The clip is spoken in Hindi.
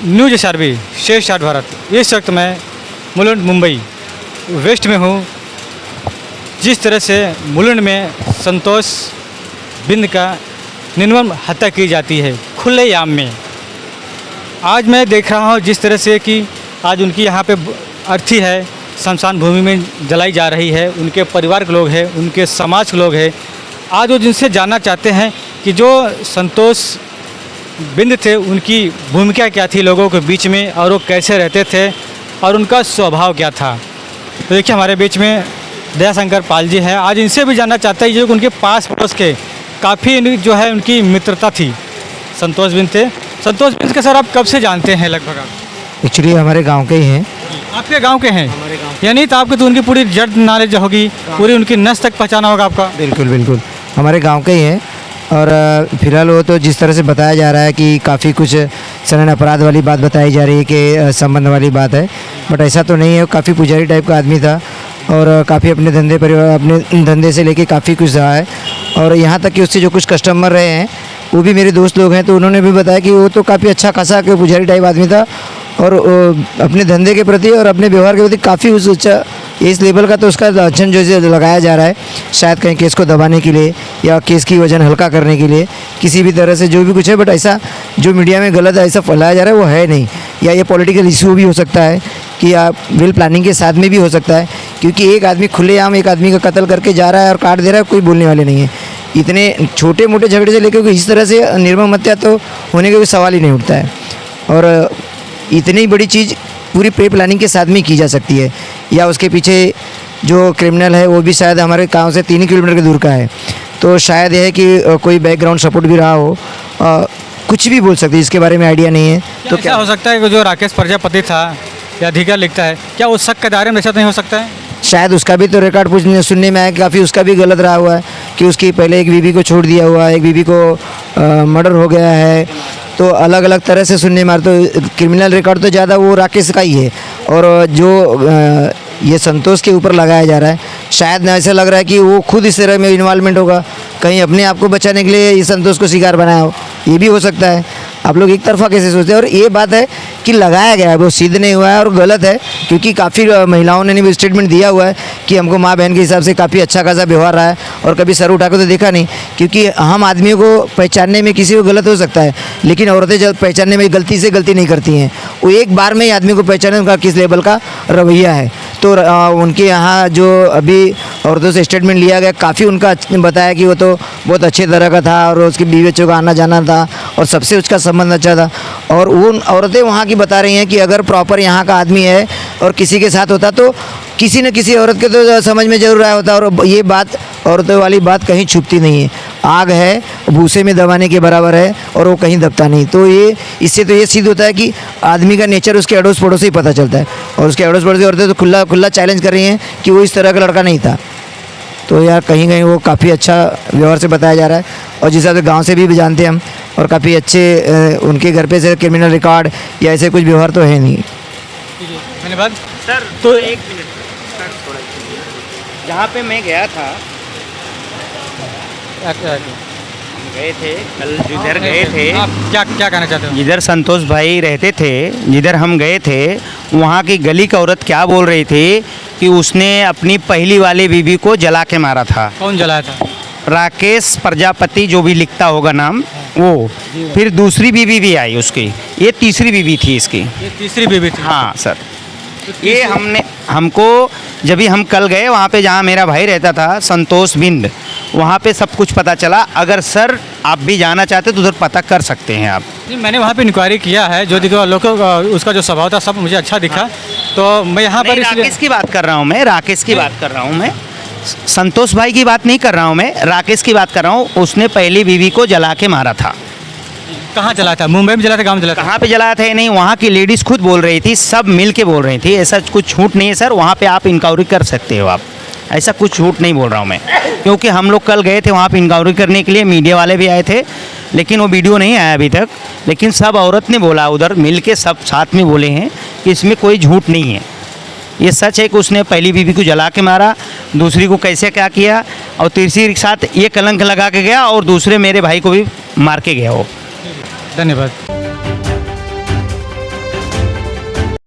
न्यूज SRB शेष चार्ट भारत। इस वक्त मैं मुलुंड मुंबई वेस्ट में हूँ। जिस तरह से मुलुंड में संतोष बिंद का निर्मम हत्या की जाती है खुलेआम में, आज मैं देख रहा हूँ जिस तरह से कि आज उनकी यहाँ पे अर्थी है, शमशान भूमि में जलाई जा रही है। उनके परिवार के लोग हैं, उनके समाज के लोग हैं। आज वो जिनसे जानना चाहते हैं कि जो संतोष बिंद थे उनकी भूमिका क्या थी लोगों के बीच में, और वो कैसे रहते थे और उनका स्वभाव क्या था। तो देखिए हमारे बीच में दयाशंकर पाल जी हैं। आज इनसे भी जानना चाहते हैं जो उनके पास पड़ोस के काफ़ी जो है उनकी मित्रता थी। संतोष बिंद थे। संतोष बिंद के सर आप कब से जानते हैं लगभग आप? एक्चुअली हमारे गांव के ही हैं। आपके गांव के हैं? हमारे गांव। यानी तो आपको तो उनकी पूरी जड़ नॉलेज होगी, पूरी उनकी नस तक पहचाना होगा आपका। बिल्कुल बिल्कुल हमारे गांव के ही हैं। और फिलहाल वो तो जिस तरह से बताया जा रहा है कि काफ़ी कुछ सनन अपराध वाली बात बताई जा रही है कि संबंध वाली बात है, बट ऐसा तो नहीं है। काफ़ी पुजारी टाइप का आदमी था और काफ़ी अपने धंधे परिवार अपने धंधे से लेके काफ़ी कुछ रहा है। और यहाँ तक कि उससे जो कुछ कस्टमर रहे हैं वो भी मेरे दोस्त लोग हैं, तो उन्होंने भी बताया कि वो तो काफ़ी अच्छा खासा पुजारी टाइप आदमी था और अपने धंधे के प्रति और अपने व्यवहार के प्रति काफ़ी उस अच्छा इस लेवल का। तो उसका अध्ययन जो लगाया जा रहा है शायद कहीं केस को दबाने के लिए या केस की वजन हल्का करने के लिए किसी भी तरह से जो भी कुछ है, बट ऐसा जो मीडिया में गलत ऐसा फैलाया जा रहा है वो है नहीं। या ये पॉलिटिकल इशू भी हो सकता है कि आप विल प्लानिंग के साथ में भी हो सकता है, क्योंकि एक आदमी खुलेआम एक आदमी का कत्ल करके जा रहा है और काट दे रहा है, कोई बोलने वाले नहीं है। इतने छोटे मोटे झगड़े से लेकर इस तरह से निर्मम हत्या तो होने का कोई सवाल ही नहीं उठता है। और इतनी बड़ी चीज़ पूरी प्री प्लानिंग के साथ में की जा सकती है। या उसके पीछे जो क्रिमिनल है वो भी शायद हमारे गांव से 3 किलोमीटर की दूर का है, तो शायद यह है कि कोई बैकग्राउंड सपोर्ट भी रहा हो। कुछ भी बोल सकते हैं, इसके बारे में आइडिया नहीं है। तो क्या हो सकता है कि जो राकेश प्रजापति था या अधिकार लिखता है, क्या उस शक के दायरे में ऐसा नहीं हो सकता है? शायद उसका भी तो रिकॉर्ड पूछने सुनने में आया कि काफ़ी उसका भी गलत रहा हुआ है कि उसकी पहले एक बीवी को छोड़ दिया हुआ है, एक बीवी को मर्डर हो गया है। तो अलग अलग तरह से सुनने में तो क्रिमिनल रिकॉर्ड तो ज़्यादा वो राकेश का ही है। और जो ये संतोष के ऊपर लगाया जा रहा है, शायद ऐसा लग रहा है कि वो खुद इस तरह में इन्वॉल्वमेंट होगा, कहीं अपने आप को बचाने के लिए ये संतोष को शिकार बनाया हो, ये भी हो सकता है। आप लोग एक तरफा कैसे सोचते हैं? और ये बात है कि लगाया गया है वो सिद्ध नहीं हुआ है और गलत है, क्योंकि काफ़ी महिलाओं ने भी स्टेटमेंट दिया हुआ है कि हमको माँ बहन के हिसाब से काफ़ी अच्छा खासा व्यवहार रहा है और कभी सर उठा कर तो देखा नहीं। क्योंकि हम आदमियों को पहचानने में किसी को गलत हो सकता है, लेकिन औरतें जब पहचानने में गलती से गलती नहीं करती हैं। वो एक बार में ही आदमी को पहचाने उनका किस लेवल का रवैया है। तो उनके यहाँ जो अभी औरतों से स्टेटमेंट लिया गया, काफ़ी उनका बताया कि वो तो बहुत अच्छे तरह का था और उसके बीवी बच्चों का आना जाना था और सबसे उसका संबंध अच्छा था। और उन औरतें वहाँ की बता रही हैं कि अगर प्रॉपर यहाँ का आदमी है और किसी के साथ होता तो किसी न किसी औरत के तो समझ में जरूर आया होता। और ये बात औरतों वाली बात कहीं छुपती नहीं है। आग है भूसे में दबाने के बराबर है और वो कहीं दबता नहीं। तो ये इससे तो ये सिद्ध होता है कि आदमी का नेचर उसके अड़ोस पड़ोस से ही पता चलता है। और उसके अड़ोस पड़ोस की औरतें तो खुला चैलेंज कर रही हैं कि वो इस तरह का लड़का नहीं था। तो यार कहीं कहीं वो काफ़ी अच्छा व्यवहार से बताया जा रहा है। और जिस हिसाब से गाँव से भी जानते हैं हम, और काफ़ी अच्छे उनके घर पे से क्रिमिनल रिकॉर्ड या ऐसे कुछ व्यवहार तो है नहीं। धन्यवाद सर। तो एक मिनट सर, थोड़ा जहाँ पे मैं गया था, गए थे कल, जिधर गए थे, आप क्या कहना चाहते हो? जिधर संतोष भाई रहते थे, जिधर हम गए थे, वहाँ की गली की औरत क्या बोल रही थी कि उसने अपनी पहली वाली बीवी को जला के मारा था। कौन जलाया था? राकेश प्रजापति, जो भी लिखता होगा नाम वो। फिर दूसरी बीवी भी आई उसकी, ये तीसरी बीवी थी इसकी। ये तीसरी बीवी थी? हाँ सर। ये हमको जब भी हम कल गए वहाँ पे जहाँ मेरा भाई रहता था संतोष बिंद, वहाँ पे सब कुछ पता चला। अगर सर आप भी जाना चाहते तो उधर पता कर सकते हैं आप। जी, मैंने वहाँ पे इंक्वायरी किया है, जो दिखा लोगों उसका जो स्वभाव था सब मुझे अच्छा दिखा। तो मैं यहाँ पर राकेश की बात कर रहा हूँ मैं, राकेश की बात कर रहा हूँ मैं, संतोष भाई की बात नहीं कर रहा हूँ मैं, राकेश की बात कर रहा हूँ। उसने पहली बीवी को जला के मारा था। कहाँ जलाया था? मुंबई में जलाया था, गाँव में जलाया था? कहाँ पे जलाया था ये नहीं, वहाँ की लेडीज़ खुद बोल रही थी, सब मिल के बोल रही थी। ऐसा कुछ झूठ नहीं है सर, वहाँ पे आप इंक्वायरी कर सकते हो आप। ऐसा कुछ झूठ नहीं बोल रहा हूँ मैं, क्योंकि हम लोग कल गए थे वहाँ पे इंक्वायरी करने के लिए, मीडिया वाले भी आए थे, लेकिन वो वीडियो नहीं आया अभी तक। लेकिन सब औरत ने बोला, उधर मिल के सब साथ में बोले हैं कि इसमें कोई झूठ नहीं है। ये सच है कि उसने पहली बीवी को जला के मारा, दूसरी को कैसे क्या किया, और तीसरी के साथ ये कलंक लगा के गया और दूसरे मेरे भाई को भी मार के गया वो। धन्यवाद।